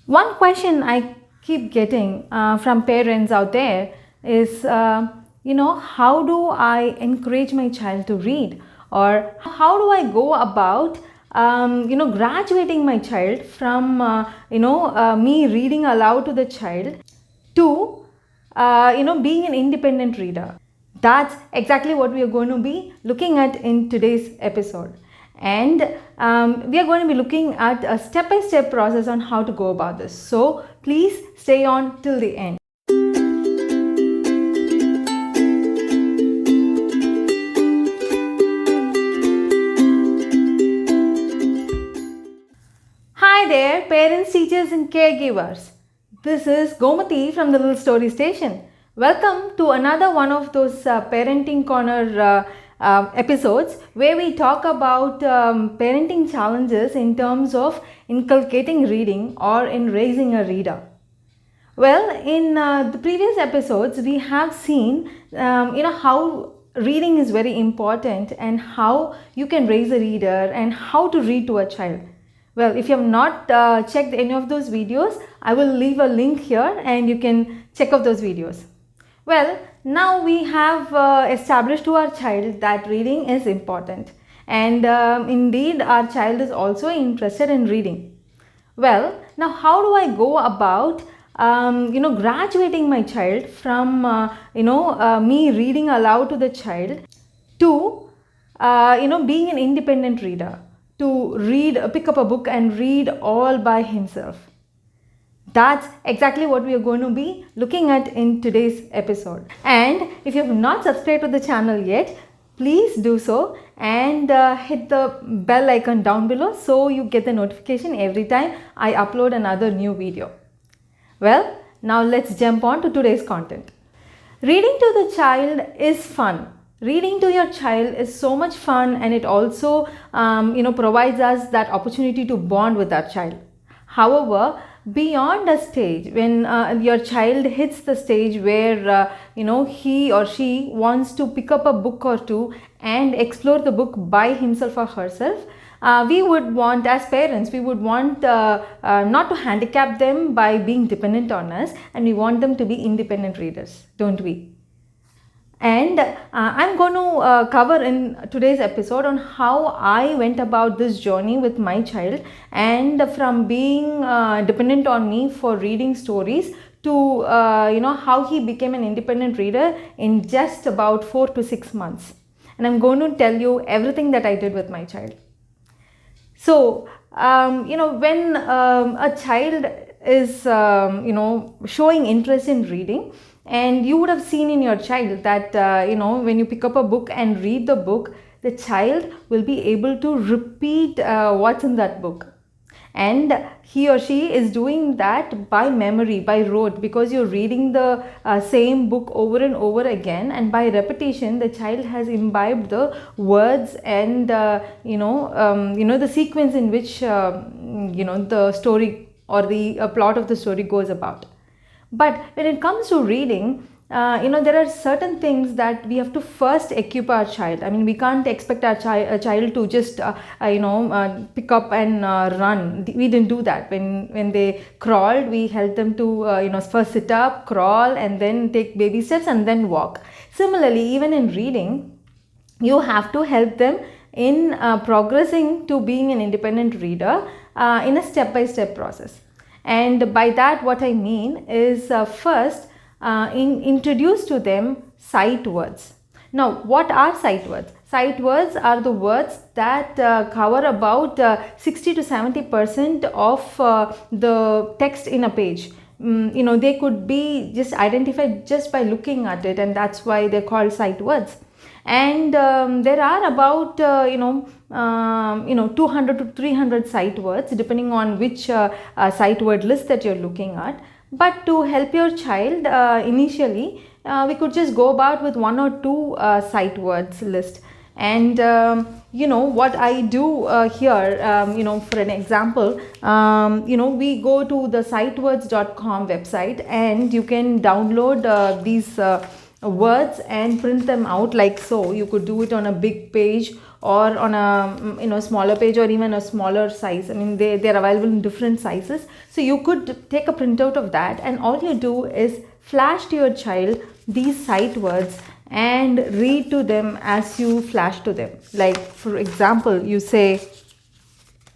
One question I keep getting from parents out there is, how do I encourage my child to read? Or how do I go about, graduating my child from, me reading aloud to the child to, being an independent reader? That's exactly what we are going to be looking at in today's episode. And we are going to be looking at a step-by-step process on how to go about this. So please stay on till the end. Hi there, parents, teachers and caregivers. This is Gomati from the Little Story Station. Welcome to another one of those Parenting Corner episodes where we talk about parenting challenges in terms of inculcating reading or in raising a reader. Well, in the previous episodes, we have seen, how reading is very important and how you can raise a reader and how to read to a child. Well, if you have not checked any of those videos, I will leave a link here and you can check out those videos. Well, now we have established to our child that reading is important, and indeed our child is also interested in reading. Well, now how do I go about graduating my child from me reading aloud to the child to being an independent reader, to pick up a book and read all by himself? That's exactly what we are going to be looking at in today's episode. And if you have not subscribed to the channel yet, please do so and hit the bell icon down below so you get the notification every time I upload another new video. Well, now let's jump on to today's content. Reading to the child is fun. Reading to your child is so much fun, and it also provides us that opportunity to bond with our child. However, beyond a stage, when your child hits the stage where he or she wants to pick up a book or two and explore the book by himself or herself, we would want, as parents, we would want not to handicap them by being dependent on us, and we want them to be independent readers, don't we? And I'm going to cover in today's episode on how I went about this journey with my child, and from being dependent on me for reading stories to how he became an independent reader in just about 4 to 6 months. And I'm going to tell you everything that I did with my child. So when a child is showing interest in reading, and you would have seen in your child that when you pick up a book and read the book, the child will be able to repeat what's in that book, and he or she is doing that by memory, by rote, because you're reading the same book over and over again, and by repetition the child has imbibed the words and the sequence in which the story or the plot of the story goes about. But when it comes to reading, there are certain things that we have to first equip our child. I mean, we can't expect our child to just pick up and run. We didn't do that. When they crawled, we helped them to first sit up, crawl, and then take baby steps and then walk. Similarly, even in reading, you have to help them in progressing to being an independent reader in a step-by-step process. And by that, what I mean is first introduce to them sight words. Now, what are sight words? Sight words are the words that cover about 60 to 70% of the text in a page. They could be just identified just by looking at it, and that's why they're called sight words. And there are about 200 to 300 sight words depending on which sight word list that you're looking at. But to help your child initially, we could just go about with 1 or 2 sight words list. And what I do here, for an example, we go to the sightwords.com website, and you can download these words and print them out like so. You could do it on a big page, or on a smaller page or even a smaller size. I mean, they're available in different sizes. So you could take a printout of that, and all you do is flash to your child these sight words and read to them as you flash to them. Like, for example, you say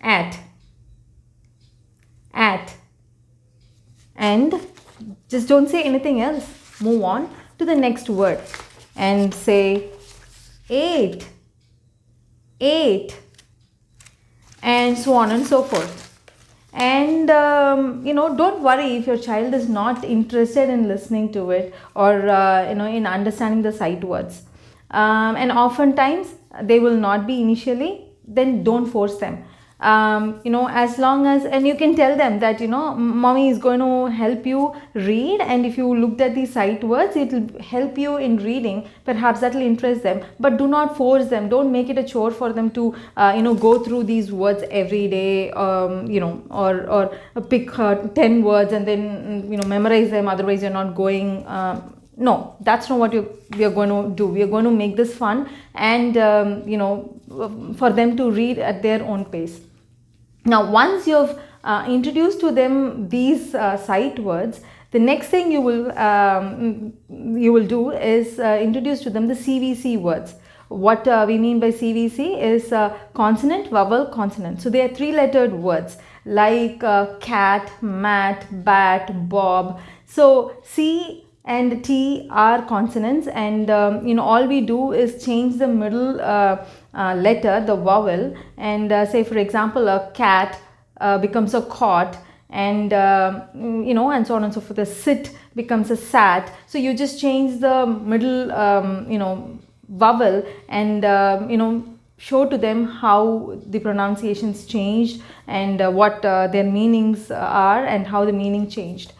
at, and just don't say anything else. Move on to the next word and say 8, and so on and so forth. And don't worry if your child is not interested in listening to it or in understanding the sight words, and oftentimes they will not be initially. Then don't force them. As long as, and you can tell them that mommy is going to help you read, and if you looked at the sight words, it will help you in reading. Perhaps that will interest them, but do not force them. Don't make it a chore for them to go through these words every day, or pick 10 words and then memorize them, otherwise you're not going. No, that's not what we are going to do. We are going to make this fun, and for them to read at their own pace. Now, once you've introduced to them these sight words, the next thing you will do is introduce to them the CVC words. What we mean by CVC is consonant, vowel, consonant. So they are 3-lettered words like cat, mat, bat, bob. So C and T are consonants, and all we do is change the middle letter, the vowel, and say, for example, a cat becomes a cot, and and so on and so forth. A sit becomes a sat. So you just change the middle vowel, and show to them how the pronunciations changed, and what their meanings are, and how the meaning changed.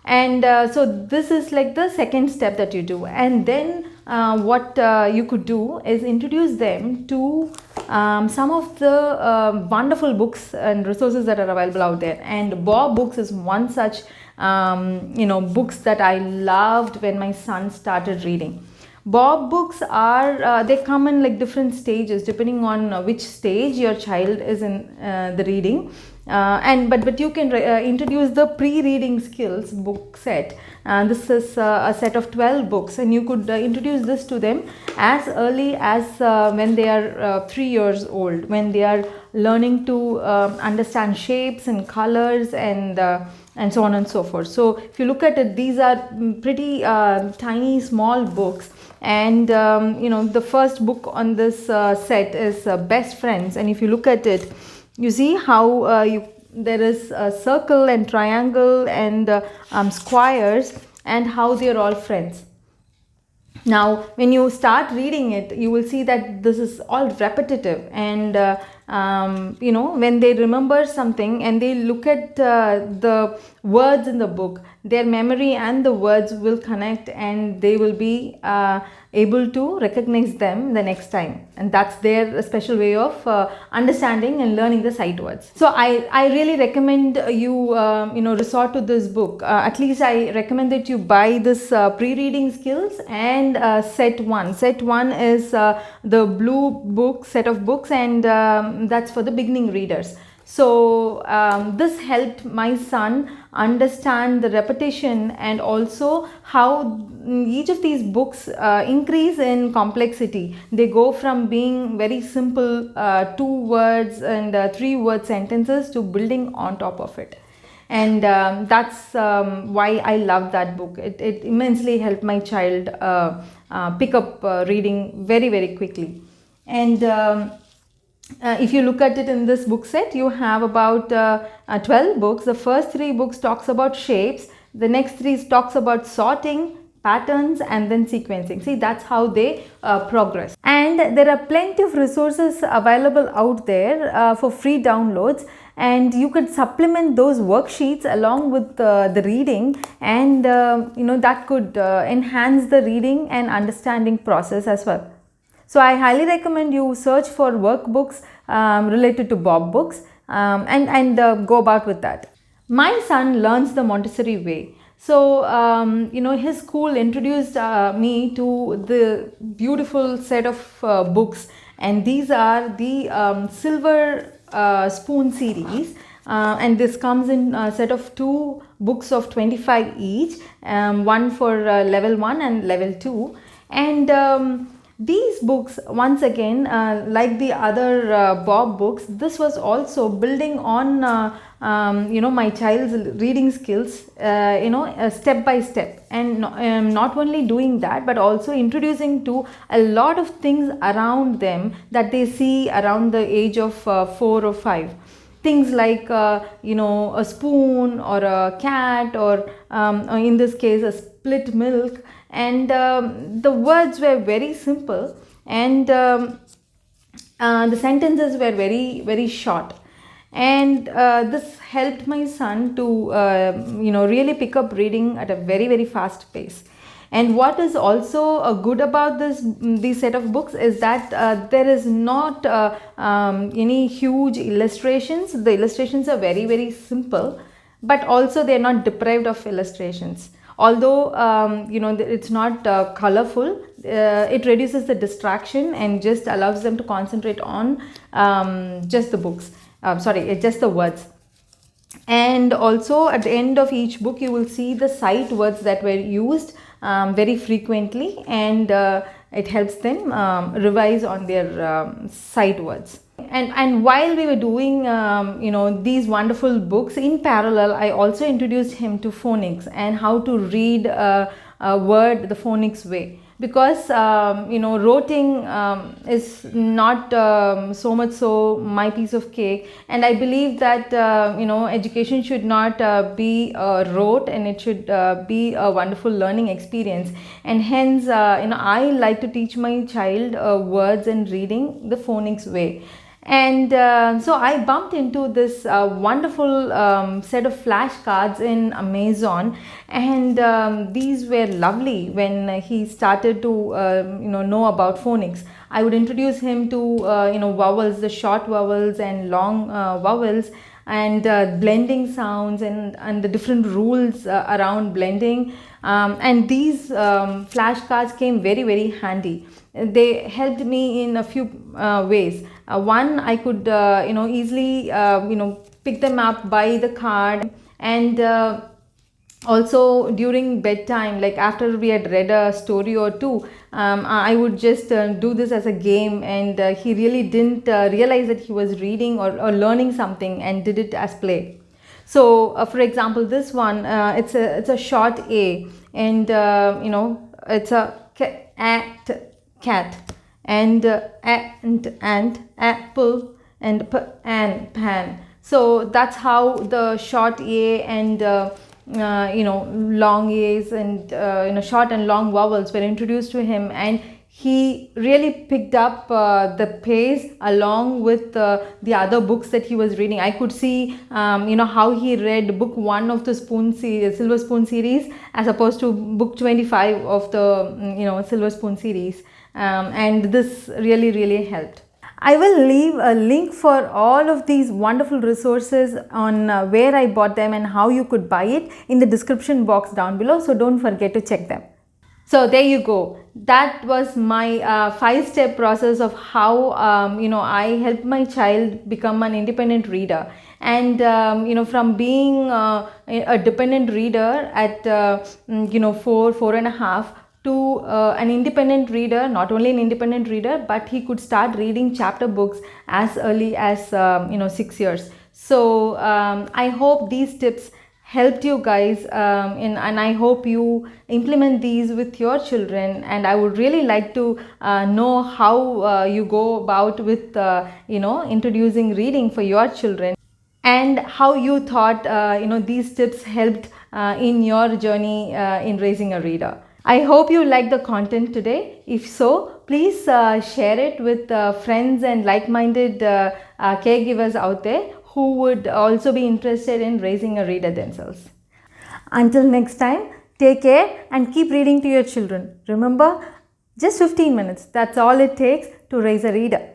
And so this is like the second step that you do. And then what you could do is introduce them to some of the wonderful books and resources that are available out there. And Bob Books is one such books that I loved when my son started reading. Bob Books are they come in like different stages depending on which stage your child is in the reading. But you can introduce the pre-reading skills book set. This is a set of 12 books, and you could introduce this to them as early as when they are 3 years old, when they are learning to understand shapes and colors and so on and so forth. So if you look at it, these are pretty tiny small books, and the first book on this set is Best Friends. And if you look at it, you see how there is a circle and triangle and squares, and how they are all friends. Now, when you start reading it, you will see that this is all repetitive, and when they remember something and they look at the words in the book, their memory and the words will connect, and they will be able to recognize them the next time. And that's their special way of understanding and learning the sight words. So I really recommend you resort to this book. At least I recommend that you buy this pre-reading skills and set 1. Set 1 is the blue book set of books, and that's for the beginning readers. So this helped my son understand the repetition, and also how each of these books increase in complexity. They go from being very simple 2 words and 3 word sentences to building on top of it. And that's why I love that book. It immensely helped my child pick up reading very, very quickly. And if you look at it in this book set, you have about 12 books. The first 3 books talks about shapes. The next 3 talks about sorting, patterns, and then sequencing. See, that's how they progress. And there are plenty of resources available out there for free downloads. And you could supplement those worksheets along with the reading, and that could enhance the reading and understanding process as well. So I highly recommend you search for workbooks related to Bob Books and go about with that. My son learns the Montessori way. So, his school introduced me to the beautiful set of books, and these are the Silver Spoon series. And this comes in a set of 2 books of 25 each, one for level 1 and level 2. And these books, once again, like the other Bob books, this was also building on my child's reading skills, step by step, and not only doing that, but also introducing to a lot of things around them that they see around the age of 4 or 5. Things like a spoon or a cat, or in this case a split milk. And the words were very simple, and the sentences were very, very short. And this helped my son to really pick up reading at a very, very fast pace. And what is also good about these set of books is that there is not any huge illustrations. The illustrations are very, very simple, but also they are not deprived of illustrations. Although it's not colorful, it reduces the distraction and just allows them to concentrate on just the books. Just the words. And also at the end of each book, you will see the sight words that were used very frequently, and it helps them revise on their sight words. And while we were doing these wonderful books, in parallel I also introduced him to phonics and how to read a word the phonics way. Because writing is not so much so my piece of cake, and I believe that education should not be rote, and it should be a wonderful learning experience. And hence I like to teach my child words and reading the phonics way. And so I bumped into this wonderful set of flashcards in Amazon, and these were lovely. When he started to know about phonics, I would introduce him to vowels, the short vowels and long vowels, and blending sounds, and the different rules around blending. And these flashcards came very, very handy. They helped me in a few ways. One, I could easily pick them up by the card, and also during bedtime, like after we had read a story or two, I would just do this as a game, and he really didn't realize that he was reading or learning something, and did it as play. So for example, this one, it's a short A, and it's a cat, and apple, and pan. So that's how the short A and long A's and short and long vowels were introduced to him, and he really picked up the pace along with the other books that he was reading. I could see how he read book 1 of the Silver Spoon series as opposed to book 25 of the Silver Spoon series, and this really, really helped. I will leave a link for all of these wonderful resources on where I bought them and how you could buy it in the description box down below, so don't forget to check them. So there you go. That was my 5-step process of how I helped my child become an independent reader. And from being a dependent reader at 4.5 to an independent reader, not only an independent reader, but he could start reading chapter books as early as 6 years. So I hope these tips helped you guys, and I hope you implement these with your children. And I would really like to know how you go about with introducing reading for your children, and how you thought these tips helped in your journey in raising a reader. I hope you liked the content today. If so, please share it with friends and like-minded caregivers out there who would also be interested in raising a reader themselves. Until next time, take care and keep reading to your children. Remember, just 15 minutes, that's all it takes to raise a reader.